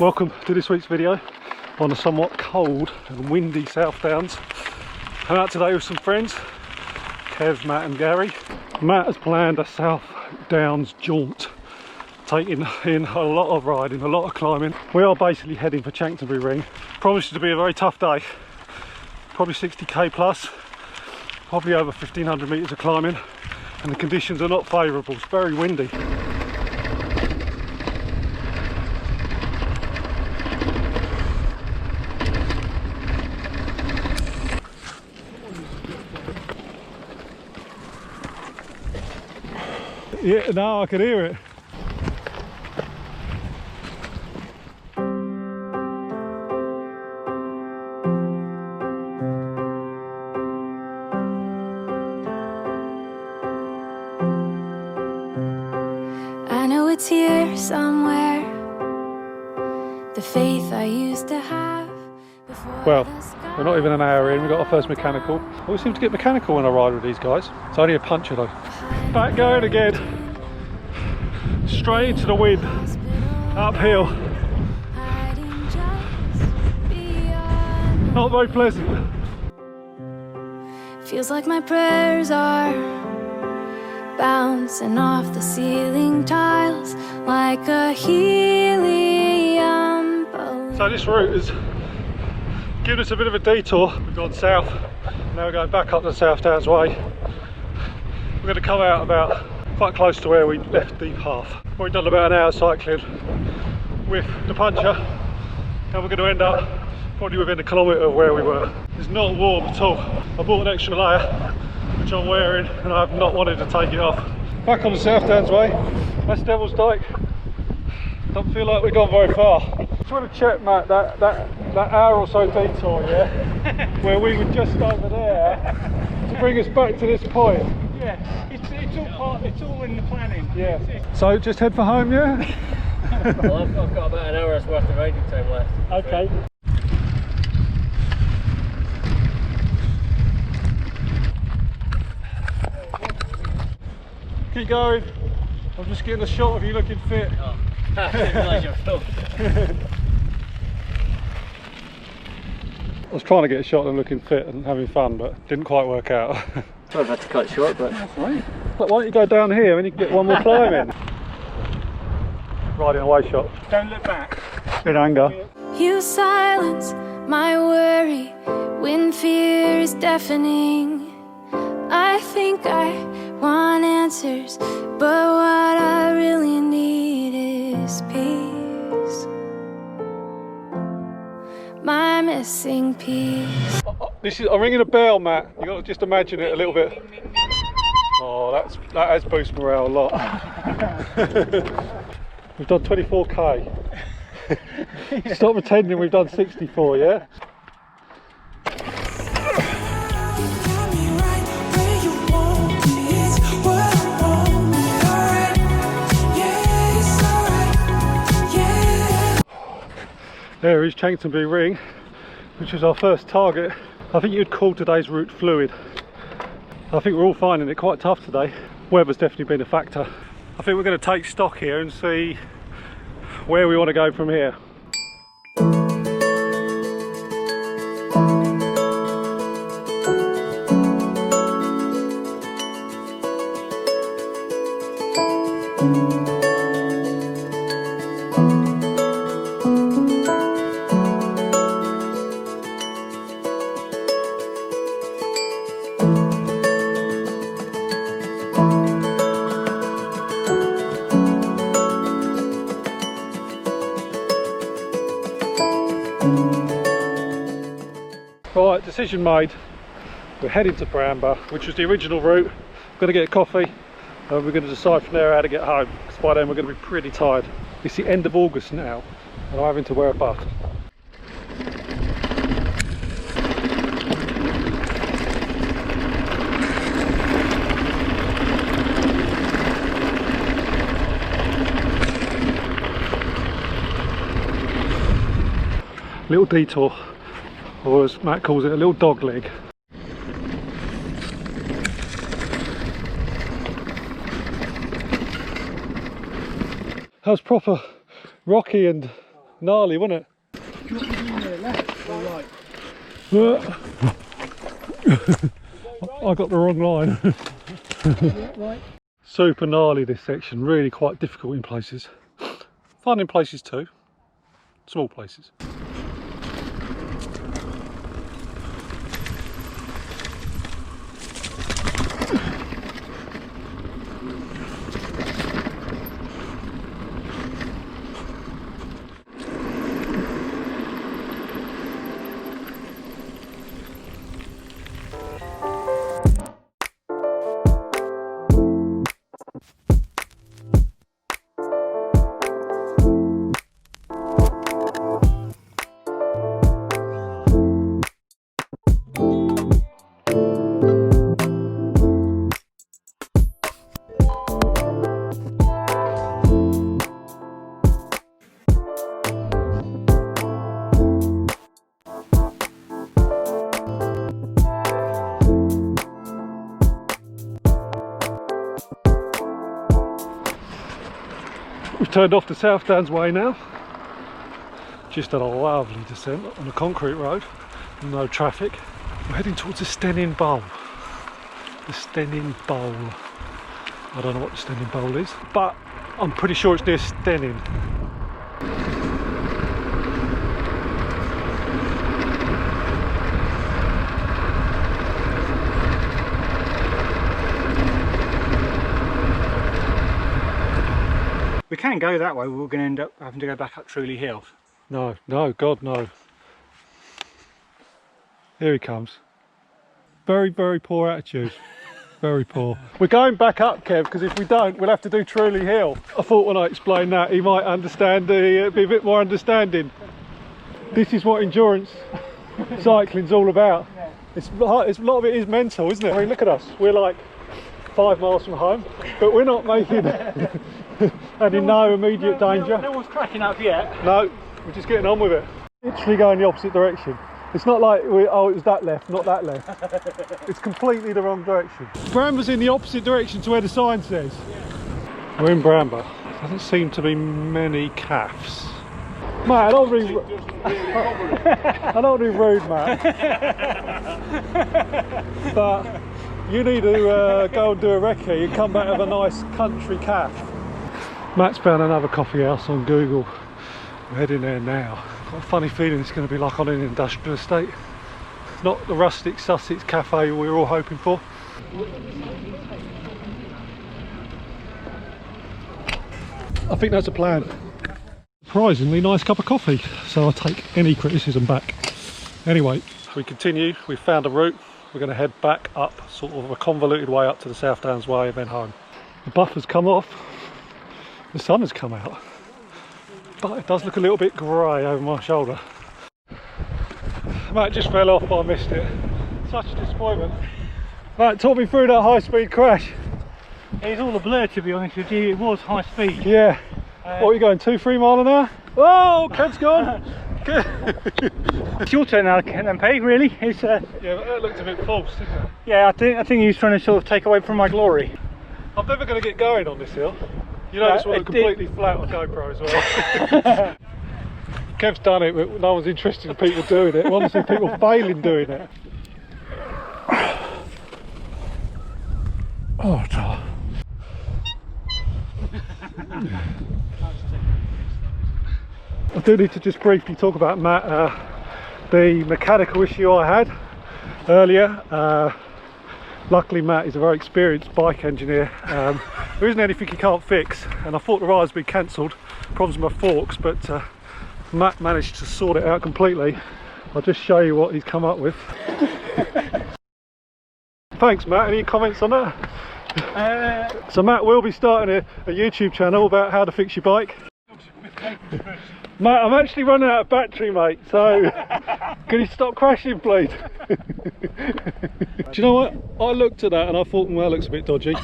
Welcome to this week's video on a somewhat cold and windy South Downs. I'm out today with some friends, Kev, Matt and Gary. Matt has planned a South Downs jaunt, taking in a lot of riding, a lot of climbing. We are basically heading for Chanctonbury Ring. Promises to be a very tough day, probably 60k plus, probably over 1500 metres of climbing, and the conditions are not favourable, it's very windy. Yeah, now I can hear it. I know it's here somewhere, the faith I used to have. Well, we're not even an hour in, we got our first mechanical. I always seem to get mechanical when I ride with these guys. It's only a puncture though. Back going again. Straight into the wind. Uphill. Not very pleasant. Feels like my prayers are bouncing off the ceiling tiles like a helium balloon. So this route has given us a bit of a detour. We've gone south, now we're going back up the South Downs way. We're going to come out about quite close to where we left the path. We've done about an hour cycling with the puncher, and we're going to end up probably within a kilometre of where we were. It's not warm at all. I bought an extra layer, which I'm wearing, and I have not wanted to take it off. Back on the South Downs way, that's Devil's Dyke. Don't feel like we've gone very far. Just want to check, Matt, that hour or so detour, yeah? Where we were just over there to bring us back to this point. Yeah, it's all in the planning. Yeah. So just head for home, yeah? Well, I've got about an hour's worth of riding time left. Okay. Keep going. I'm just getting a shot of you looking fit. Oh, I didn't realise you were filming. I was trying to get a shot of them looking fit and having fun, but didn't quite work out. So I've had to cut short, but that's right. Why don't you go down here and you can get one more climb in? Riding away shot. Don't look back. In anger. You silence my worry when fear is deafening. I think I want answers, but what I really need is peace. My missing piece. This is, I'm ringing a bell, Matt. You got to just imagine it a little bit. Oh, that has boosted morale a lot. We've done 24k. Stop pretending we've done 64, yeah? There is Chanctonbury Ring, which was our first target. I think you'd call today's route fluid. I think we're all finding it quite tough today. Weather's definitely been a factor. I think we're going to take stock here and see where we want to go from here. Right, decision made. We're heading to Bramber, which was the original route. We're going to get a coffee and we're going to decide from there how to get home, because by then we're going to be pretty tired. It's the end of August now and I'm having to wear a buff. Little detour, or as Matt calls it, a little dog leg. That was proper rocky and gnarly, wasn't it? Do you want to do there, left or right? I got the wrong line. Yeah, right. Super gnarly this section, really quite difficult in places. Fun in places too, small places. We've turned off the Southdowns way now. Just had a lovely descent on a concrete road, no traffic. We're heading towards the Stenning Bowl. The Stenning Bowl. I don't know what the Stenning Bowl is, but I'm pretty sure it's near Stenning. We can go that way, we're going to end up having to go back up Truly Hill. No, no, God no. Here he comes. Very, very poor attitude. Very poor. We're going back up, Kev, because if we don't, we'll have to do Truly Hill. I thought when I explained that, he might understand, be a bit more understanding. This is what endurance cycling's all about. It's a lot of it is mental, isn't it? I mean, look at us. We're like 5 miles from home, but we're not making and in no immediate danger. No one's cracking up yet. No, we're just getting on with it. Literally going the opposite direction. It's not like, oh, it was that left, not that left. It's completely the wrong direction. Bramber's in the opposite direction to where the sign says. Yeah. We're in Bramber. Doesn't seem to be many calves. Matt, I don't want to be rude, Matt. But you need to go and do a recce and come back with a nice country calf. Matt's found another coffee house on Google. We're heading there now. Got a funny feeling it's going to be like on an industrial estate. Not the rustic Sussex cafe we were all hoping for. I think that's a plan. Surprisingly nice cup of coffee, so I'll take any criticism back. Anyway, we continue. We've found a route. We're going to head back up, sort of a convoluted way up to the Southdowns way and then home. The buffer's come off. The sun has come out, but it does look a little bit grey over my shoulder. Matt just fell off, but I missed it. Such a disappointment. Matt, talk me through that high-speed crash. It's all a blur, to be honest with you. It was high speed. Yeah. What are you going, 2-3 mile an hour? Oh, Kev's gone. It's your turn now, MP, really. It's, yeah, but that looked a bit false, didn't it? yeah, I think he was trying to sort of take away from my glory. I'm never going to get going on this hill. You know, this one completely flat on GoPro as well. Kev's done it, but no one's interested in people doing it. I want to see people failing doing it. Oh, God. I do need to just briefly talk about Matt, the mechanical issue I had earlier. Luckily Matt is a very experienced bike engineer. There isn't anything he can't fix, and I thought the ride's been cancelled, problems with my forks, but Matt managed to sort it out completely. I'll just show you what he's come up with. Thanks Matt, any comments on that? So Matt will be starting a YouTube channel about how to fix your bike. Matt, I'm actually running out of battery, mate, so can you stop crashing, please? Do you know what? I looked at that and I thought, well, that looks a bit dodgy.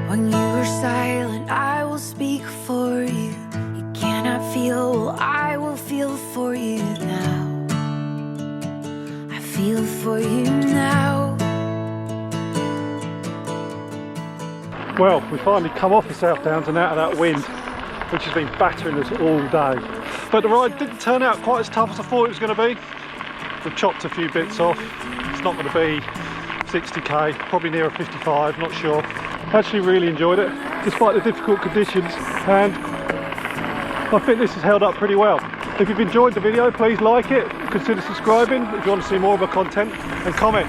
When you are silent, I will speak for you. You cannot feel, well, I will feel for you now. I feel for you now. Well, we finally come off the South Downs and out of that wind, which has been battering us all day. But the ride didn't turn out quite as tough as I thought it was going to be. We've chopped a few bits off. It's not going to be 60k, probably nearer 55, not sure. Actually really enjoyed it, despite the difficult conditions, and my fitness has held up pretty well. If you've enjoyed the video, please like it, consider subscribing if you want to see more of my content, and comment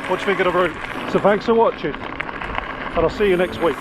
what you think of the route. So thanks for watching, and I'll see you next week.